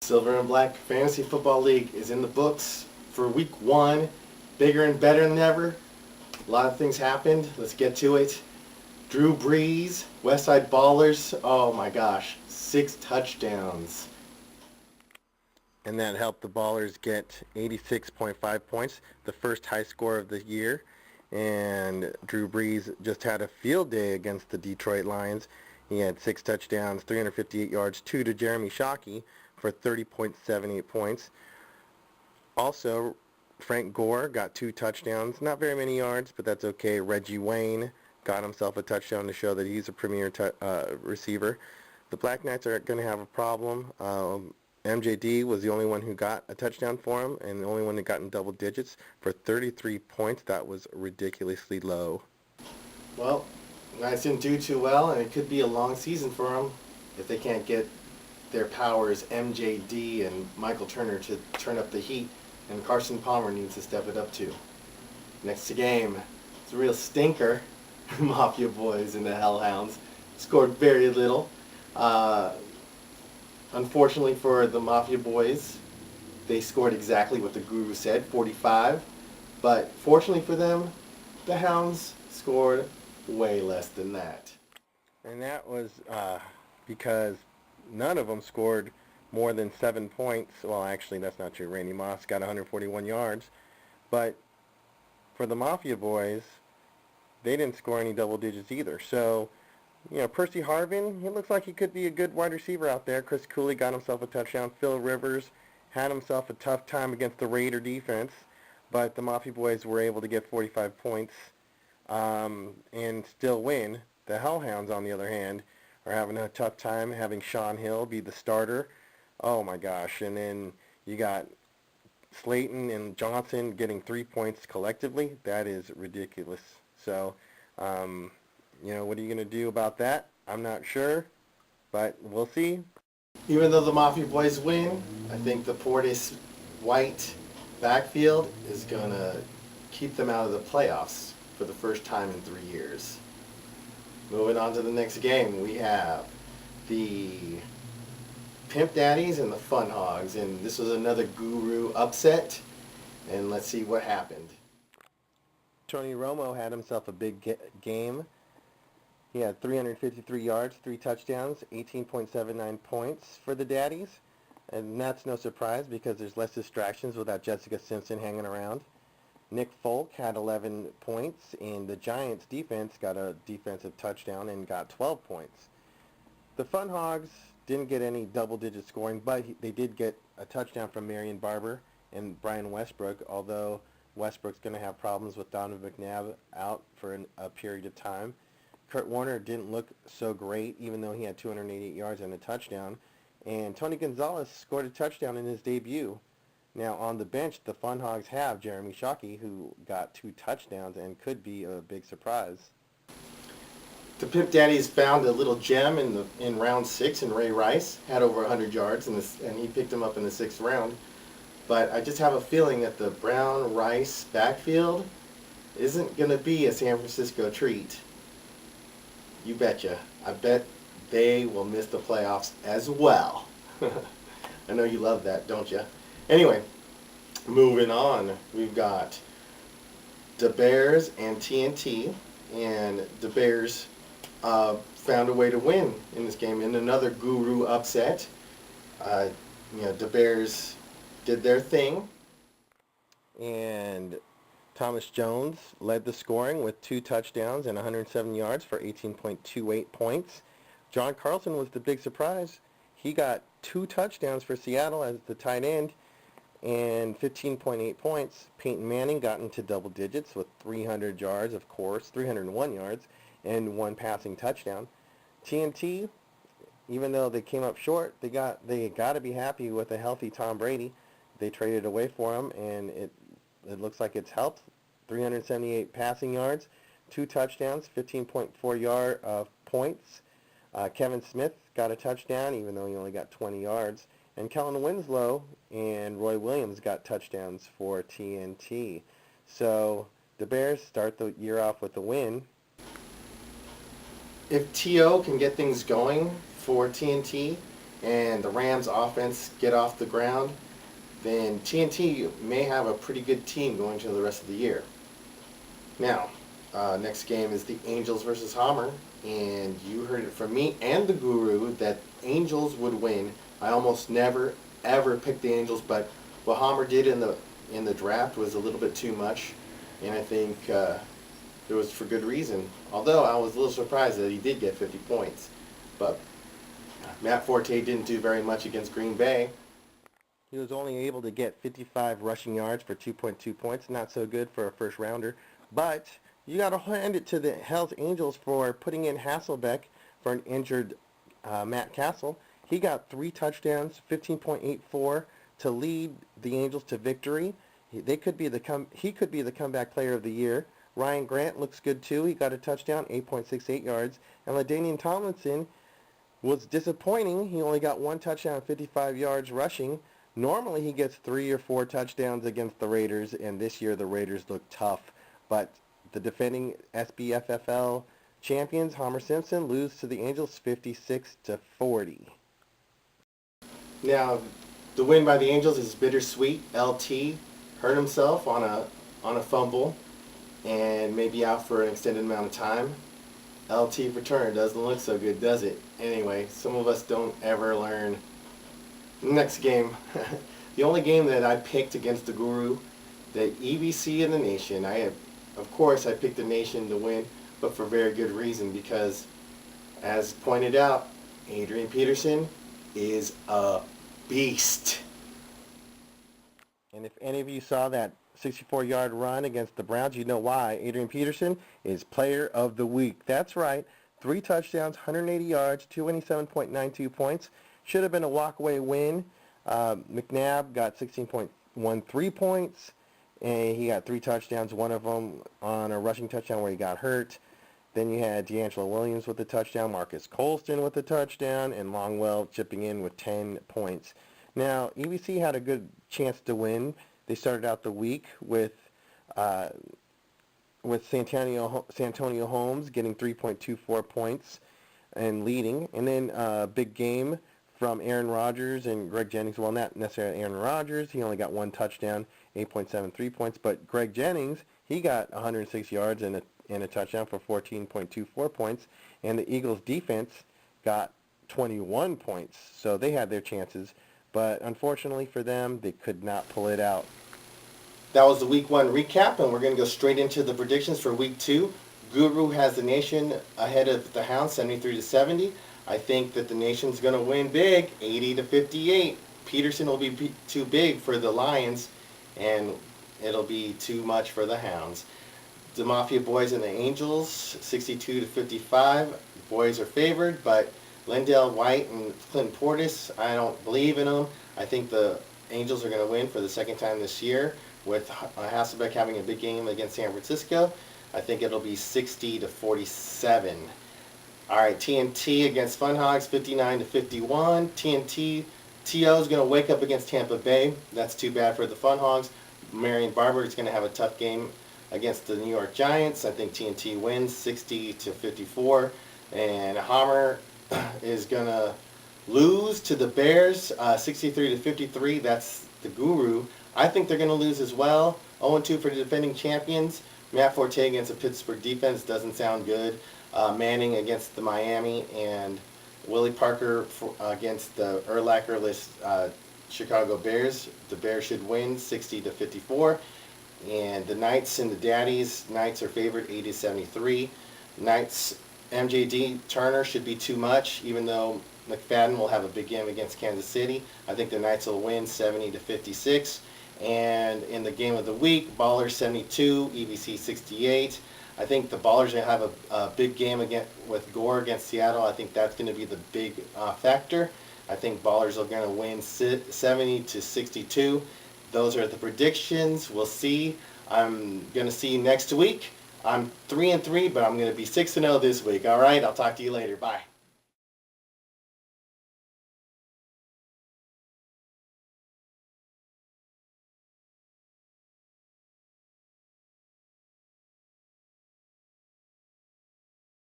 Silver and Black Fantasy Football League is in the books for week one. Bigger and better than ever. A lot of things happened. Let's get to it. Drew Brees, Westside Ballers. Oh my gosh, 6 touchdowns. And that helped the Ballers get 86.5 points, the first high score of the year. And Drew Brees just had a field day against the Detroit Lions. He had 6 touchdowns, 358 yards, 2 to Jeremy Shockey for 30.78 points. Also, Frank Gore got 2 touchdowns, not very many yards, but that's okay. Reggie Wayne got himself a touchdown to show that he's a premier receiver. The Black Knights are going to have a problem. MJD was the only one who got a touchdown for him, and the only one that got in double digits for 33 points. That was ridiculously low. Well, Knights didn't do too well, and it could be a long season for them if they can't get their powers, MJD and Michael Turner, to turn up the heat, and Carson Palmer needs to step it up too. Next game, it's a real stinker. Mafia Boys and the Hellhounds scored very little. Unfortunately for the Mafia Boys, they scored exactly what the Guru said, 45. But fortunately for them, the Hounds scored way less than that. And that was because none of them scored more than 7 points. Well, actually, that's not true. Randy Moss got 141 yards. But for the Mafia Boys, they didn't score any double digits either. So, Percy Harvin, he looks like he could be a good wide receiver out there. Chris Cooley got himself a touchdown. Phil Rivers had himself a tough time against the Raider defense, but the Mafia Boys were able to get 45 points and still win. The Hellhounds, on the other hand, are having a tough time having Sean Hill be the starter. Oh my gosh. And then you got Slayton and Johnson getting 3 points collectively. That is ridiculous. So, what are you going to do about that? I'm not sure, but we'll see. Even though the Mafia Boys win, I think the Portis White backfield is going to keep them out of the playoffs for the first time in 3 years. Moving on to the next game, we have the Pimp Daddies and the Fun Hogs, and this was another Guru upset, and let's see what happened. Tony Romo had himself a big game. He had 353 yards, 3 touchdowns, 18.79 points for the Daddies. And that's no surprise because there's less distractions without Jessica Simpson hanging around. Nick Folk had 11 points, and the Giants defense got a defensive touchdown and got 12 points. The Fun Hogs didn't get any double-digit scoring, but they did get a touchdown from Marion Barber and Brian Westbrook, although Westbrook's going to have problems with Donovan McNabb out for a period of time. Kurt Warner didn't look so great, even though he had 288 yards and a touchdown. And Tony Gonzalez scored a touchdown in his debut. Now, on the bench, the Fun Hogs have Jeremy Shockey, who got 2 touchdowns and could be a big surprise. The Pimp Daddies found a little gem in round 6, and Ray Rice had over 100 yards, and he picked him up in the 6th round. But I just have a feeling that the Brown-Rice backfield isn't going to be a San Francisco treat. You betcha. I bet they will miss the playoffs as well. I know you love that, don't you? Anyway, moving on. We've got the Bears and TNT, and the Bears found a way to win in this game in another Guru upset. The Bears did their thing. And Thomas Jones led the scoring with 2 touchdowns and 107 yards for 18.28 points. John Carlson was the big surprise. He got 2 touchdowns for Seattle as the tight end and 15.8 points. Peyton Manning got into double digits with 300 yards, of course, 301 yards, and 1 passing touchdown. TNT, even though they came up short, they got to be happy with a healthy Tom Brady. They traded away for him, and it looks like it's helped. 378 passing yards, 2 touchdowns, 15.4 points. Kevin Smith got a touchdown, even though he only got 20 yards. And Kellen Winslow and Roy Williams got touchdowns for TNT. So the Bears start the year off with a win. If T.O. can get things going for TNT, and the Rams offense get off the ground, then TNT may have a pretty good team going to the rest of the year. Now, next game is the Angels versus Hammer, and you heard it from me and the Guru that Angels would win. I almost never ever pick the Angels, but what Hammer did in the draft was a little bit too much, and I think it was for good reason. Although I was a little surprised that he did get 50 points, but Matt Forte didn't do very much against Green Bay. He was only able to get 55 rushing yards for 2.2 points. Not so good for a first rounder. But you got to hand it to the Hells Angels for putting in Hasselbeck for an injured Matt Castle. He got 3 touchdowns, 15.84 to lead the Angels to victory. He could be the comeback player of the year. Ryan Grant looks good too. He got a touchdown, 8.68 yards. And LaDainian Tomlinson was disappointing. He only got 1 touchdown, 55 yards rushing. Normally he gets 3 or 4 touchdowns against the Raiders, and this year the Raiders look tough. But the defending SBFFL champions, Homer Simpson, lose to the Angels 56-40. Now, the win by the Angels is bittersweet. LT hurt himself on a fumble and may be out for an extended amount of time. LT return doesn't look so good, does it? Anyway, some of us don't ever learn. Next game, the only game that I picked against the Guru, the EBC and the Nation. Of course, I picked the Nation to win, but for very good reason, because, as pointed out, Adrian Peterson is a beast. And if any of you saw that 64-yard run against the Browns, you know why. Adrian Peterson is Player of the Week. That's right. 3 touchdowns, 180 yards, 227.92 points. Should have been a walkaway win. McNabb got 16.13 points, and he got 3 touchdowns, one of them on a rushing touchdown where he got hurt. Then you had D'Angelo Williams with a touchdown, Marcus Colston with a touchdown, and Longwell chipping in with 10 points. Now, EBC had a good chance to win. They started out the week with Santonio Holmes getting 3.24 points and leading. And then a big game from Aaron Rodgers and Greg Jennings. Well, not necessarily Aaron Rodgers. He only got 1 touchdown, 8.73 points. But Greg Jennings, he got 106 yards and a touchdown for 14.24 points. And the Eagles' defense got 21 points. So they had their chances. But unfortunately for them, they could not pull it out. That was the Week 1 recap, and we're going to go straight into the predictions for Week 2. Guru has the Nation ahead of the Hounds, 73-70. I think that the Nation's going to win big, 80-58. Peterson will be too big for the Lions, and it'll be too much for the Hounds. The Mafia Boys and the Angels, 62-55. Boys are favored, but Lindell White and Clinton Portis, I don't believe in them. I think the Angels are going to win for the second time this year, with Hasselbeck having a big game against San Francisco. I think it'll be 60-47. All right, TNT against Fun Hogs, 59-51. TO is going to wake up against Tampa Bay. That's too bad for the Fun Hogs. Marion Barber is going to have a tough game against the New York Giants. I think TNT wins 60-54. And Hammer is going to lose to the Bears, 63-53. That's the Guru. I think they're going to lose as well. 0-2 for the defending champions. Matt Forte against the Pittsburgh defense doesn't sound good. Manning against the Miami, and Willie Parker against the Urlacherless Chicago Bears. The Bears should win 60-54. And the Knights and the Daddies, Knights are favored 80-73. Knights, MJD Turner should be too much, even though McFadden will have a big game against Kansas City. I think the Knights will win 70-56. And in the game of the week, Ballers 72, EBC 68. I think the Ballers are going to have a big game with Gore against Seattle. I think that's going to be the big factor. I think Ballers are going to win 70-62. Those are the predictions. We'll see. I'm going to see you next week. I'm 3-3, but I'm going to be 6-0 this week. All right, I'll talk to you later. Bye.